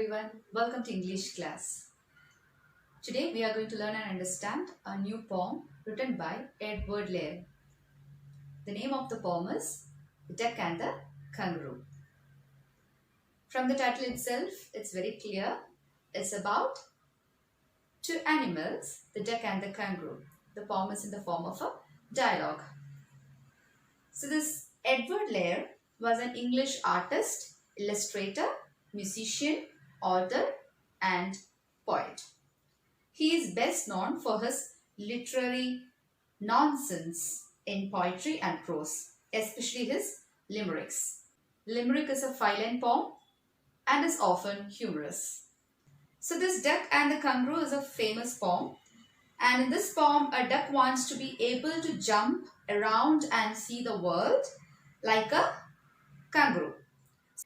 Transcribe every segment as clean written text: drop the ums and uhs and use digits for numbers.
everyone, welcome to English class. Today we are going to learn and understand a new poem written by Edward Lear. The name of the poem is The Duck and the Kangaroo. From the title itself, it's very clear. It's about two animals, the duck and the kangaroo. The poem is in the form of a dialogue. So this Edward Lear was an English artist, illustrator, musician, author and poet. He is best known for his literary nonsense in poetry and prose, especially his limericks. Limerick is a 5-line poem and is often humorous. So this Duck and the Kangaroo is a famous poem, and in this poem a duck wants to be able to jump around and see the world like a kangaroo.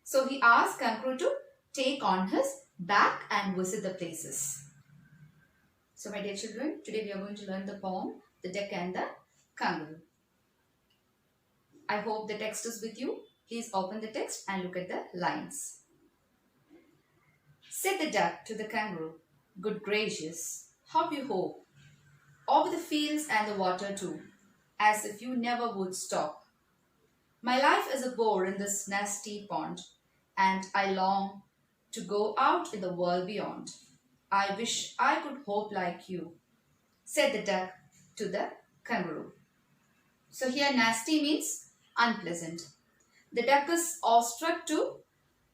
So he asks kangaroo to take on his back and visit the places. So my dear children, today we are going to learn the poem The Duck and the Kangaroo. I hope the text is with you. Please open the text and look at the lines. Said the duck to the kangaroo, "Good gracious, hop you hope, over the fields and the water too, as if you never would stop. My life is a bore in this nasty pond, and I long to go out in the world beyond. I wish I could hope like you," said the duck to the kangaroo. So here nasty means unpleasant. The duck is awestruck to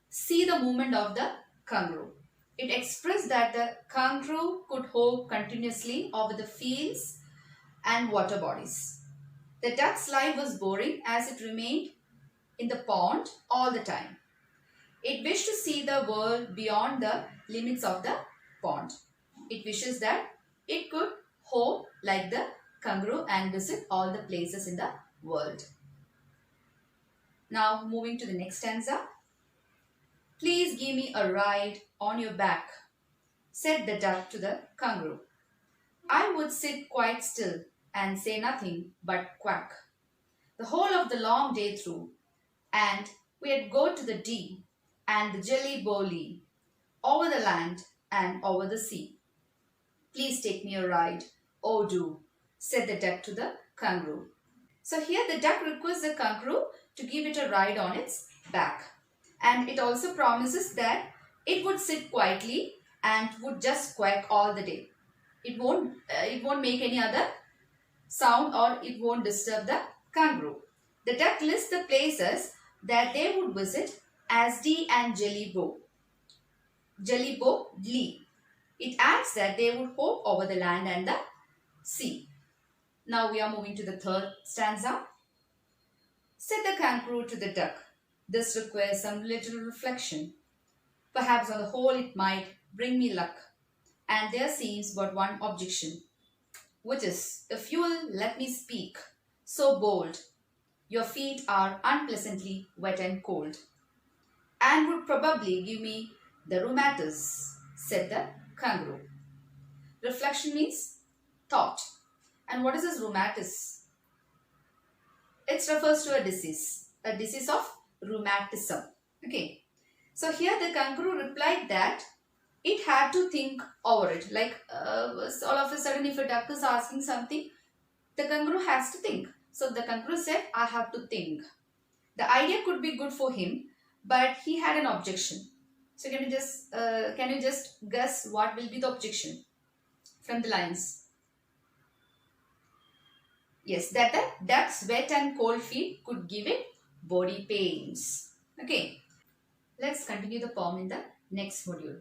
see the movement of the kangaroo. It expressed that the kangaroo could hope continuously over the fields and water bodies. The duck's life was boring as it remained in the pond all the time. It wished to see the world beyond the limits of the pond. It wishes that it could hope like the kangaroo and visit all the places in the world. Now moving to the next stanza. "Please give me a ride on your back," said the duck to the kangaroo. "I would sit quite still and say nothing but quack the whole of the long day through, and we'd go to the Dee and the Jelly Bowley, over the land and over the sea. Please take me a ride, oh do," said the duck to the kangaroo. So here the duck requests the kangaroo to give it a ride on its back. And it also promises that it would sit quietly and would just quack all the day. It won't make any other sound, or it won't disturb the kangaroo. The duck lists the places that they would visit as Dee and Jelly Bowley. It adds that they would hop over the land and the sea. Now we are moving to the third stanza. Said the kangaroo to the duck, "This requires some little reflection. Perhaps on the whole it might bring me luck. And there seems but one objection, which is, if you will let me speak so bold, your feet are unpleasantly wet and cold, and would probably give me the rheumatis," said the kangaroo. Reflection means thought. And what is this rheumatis? It refers to a disease of rheumatism. Okay. So here the kangaroo replied that it had to think over it. Like all of a sudden, if a duck is asking something, the kangaroo has to think. So the kangaroo said, "I have to think." The idea could be good for him, but he had an objection. So can you just guess what will be the objection from the lines? Yes, that the duck's wet and cold feet could give it body pains. Okay, let's continue the poem in the next module.